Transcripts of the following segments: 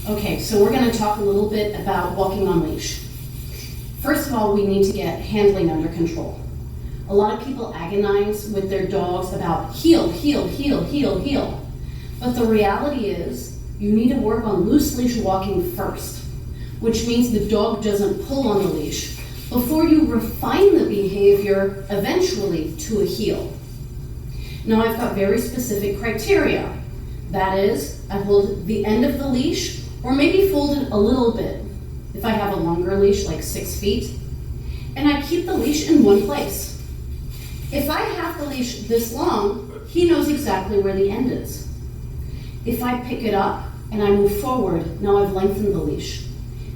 Okay, so we're going to talk a little bit about walking on leash. First of all, we need to get handling under control. A lot of people agonize with their dogs about heel, heel, heel, heel, heel. But the reality is you need to work on loose leash walking first, which means the dog doesn't pull on the leash before you refine the behavior eventually to a heel. Now I've got very specific criteria. That is, I hold the end of the leash or maybe fold it a little bit if I have a longer leash, like 6 feet, and I keep the leash in one place. If I have the leash this long, he knows exactly where the end is. If I pick it up and I move forward, now I've lengthened the leash.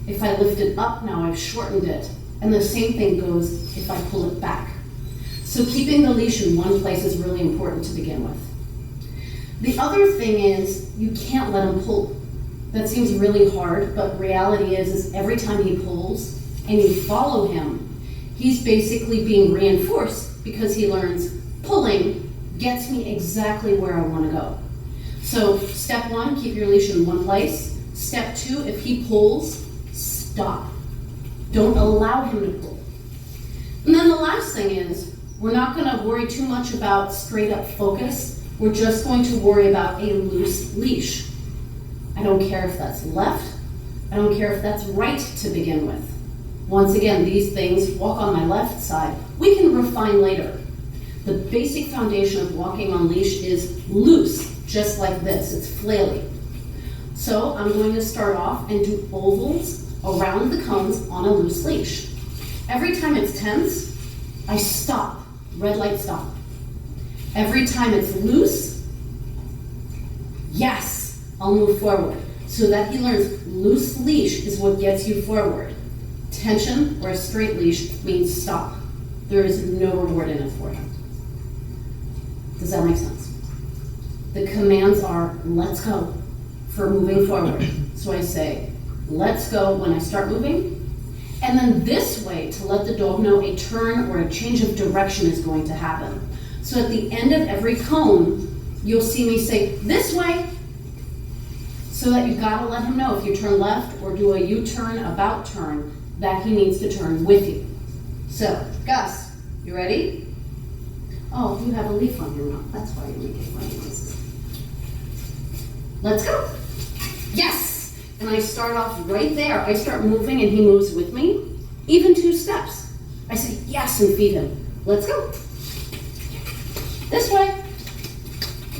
If I lift it up, now I've shortened it. And the same thing goes if I pull it back. So keeping the leash in one place is really important to begin with. The other thing is you can't let him pull. That seems really hard, but reality is every time he pulls and you follow him, he's basically being reinforced because he learns pulling gets me exactly where I want to go. So step 1, keep your leash in one place. Step 2, if he pulls, stop. Don't allow him to pull. And then the last thing is, we're not going to worry too much about straight up focus. We're just going to worry about a loose leash. I don't care if that's left. I don't care if that's right to begin with. Once again, these things, walk on my left side, we can refine later. The basic foundation of walking on leash is loose, just like this. It's flaily. So I'm going to start off and do ovals around the cones on a loose leash. Every time it's tense, I stop. Red light, stop. Every time it's loose, yes, I'll move forward. So that he learns loose leash is what gets you forward. Tension or a straight leash means stop. There is no reward in it for him. Does that make sense? The commands are let's go for moving forward. So I say let's go when I start moving, and then this way to let the dog know a turn or a change of direction is going to happen. So at the end of every cone, you'll see me say this way, so that you've got to let him know if you turn left or do a U-turn, about turn, that he needs to turn with you. So, Gus, you ready? Oh, you have a leaf on your mouth. That's why you're making funny noises. Let's go. Yes! And I start off right there. I start moving and he moves with me, even 2 steps. I say yes and feed him. Let's go. This way.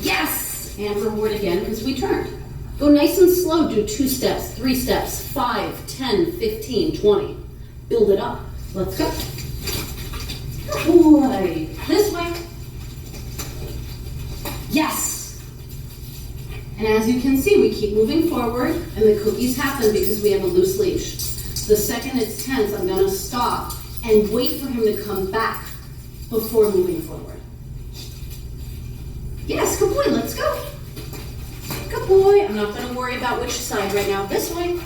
Yes! And reward again because we turned. Go nice and slow, do 2 steps, 3 steps, 5, 10, 15, 20. Build it up. Let's go. Boy. This way. Yes. And as you can see, we keep moving forward and the cookies happen because we have a loose leash. The second it's tense, I'm going to stop and wait for him to come back before moving forward. Yes, good boy, let's go. Good boy. I'm not going to worry about which side right now. This way.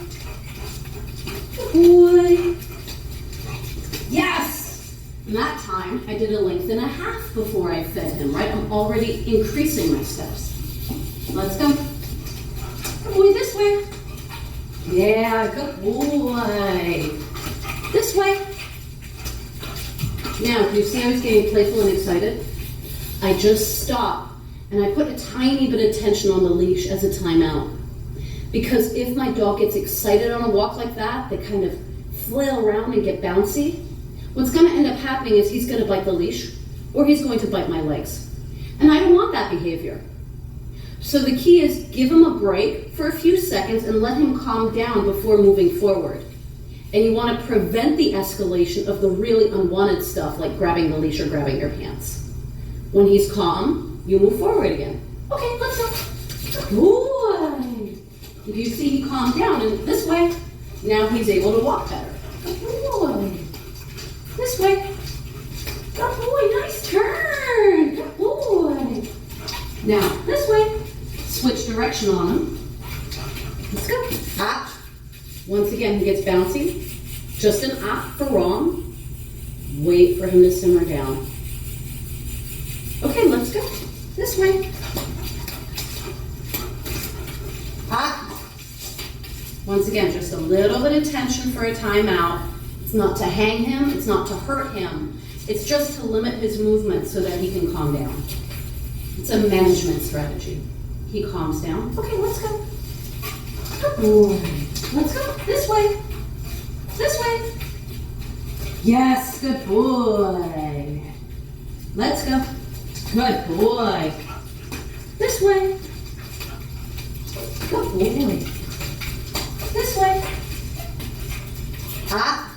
Good boy. Yes! And that time, I did a length and a half before I fed him, right? I'm already increasing my steps. Let's go. Good boy, this way. Yeah, good boy. This way. Now, do you see I was getting playful and excited? I just stopped. And I put a tiny bit of tension on the leash as a timeout. Because if my dog gets excited on a walk like that, they kind of flail around and get bouncy, what's going to end up happening is he's going to bite the leash or he's going to bite my legs. And I don't want that behavior. So the key is give him a break for a few seconds and let him calm down before moving forward. And you want to prevent the escalation of the really unwanted stuff like grabbing the leash or grabbing your pants. When he's calm, you move forward again. Okay, let's go. Good boy. If you see he calmed down and this way, now he's able to walk better. Good boy. This way. Good boy, nice turn. Good boy. Now, this way. Switch direction on him. Let's go. Ah. Once again, he gets bouncy. Just an ah for wrong. Wait for him to simmer down. Okay, let's go. This way. Ah. Once again, just a little bit of tension for a timeout. It's not to hang him, it's not to hurt him. It's just to limit his movement so that he can calm down. It's a management strategy. He calms down. Okay, let's go. Good boy. Let's go. This way. This way. Yes, good boy. Let's go. Good boy. This way. Good boy. This way. Ah.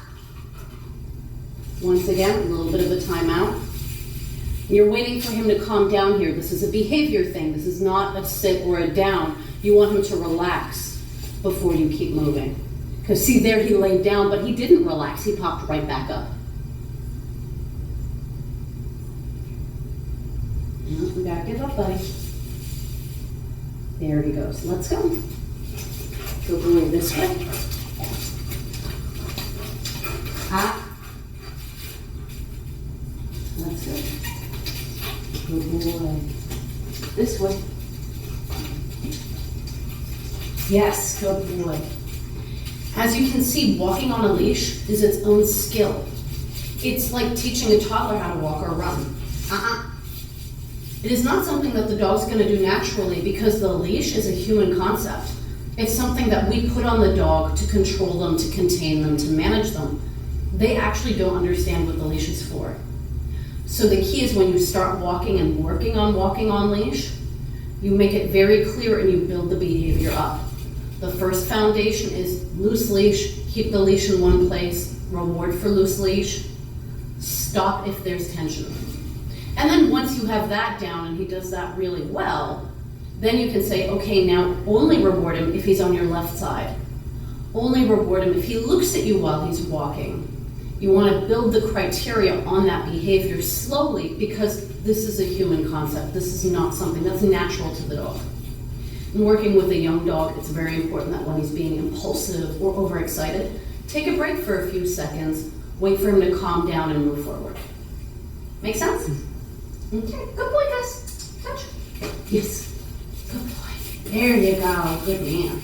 Once again, a little bit of a timeout. You're waiting for him to calm down here. This is a behavior thing. This is not a sit or a down. You want him to relax before you keep moving. Because see there, he laid down, but he didn't relax. He popped right back up. No, we gotta give up, buddy. There he goes. Let's go. Go boy this way. Ah. Let's go. Good boy. This way. Yes, good boy. As you can see, walking on a leash is its own skill. It's like teaching a toddler how to walk or run. It is not something that the dog's going to do naturally because the leash is a human concept. It's something that we put on the dog to control them, to contain them, to manage them. They actually don't understand what the leash is for. So the key is when you start walking and working on walking on leash, you make it very clear and you build the behavior up. The first foundation is loose leash, keep the leash in one place, reward for loose leash, stop if there's tension. And then once you have that down and he does that really well, then you can say, okay, now only reward him if he's on your left side. Only reward him if he looks at you while he's walking. You want to build the criteria on that behavior slowly because this is a human concept. This is not something that's natural to the dog. In working with a young dog, it's very important that when he's being impulsive or overexcited, take a break for a few seconds, wait for him to calm down and move forward. Make sense? Okay, good boy, guys. Touch. Yes, good boy. There you go, good man.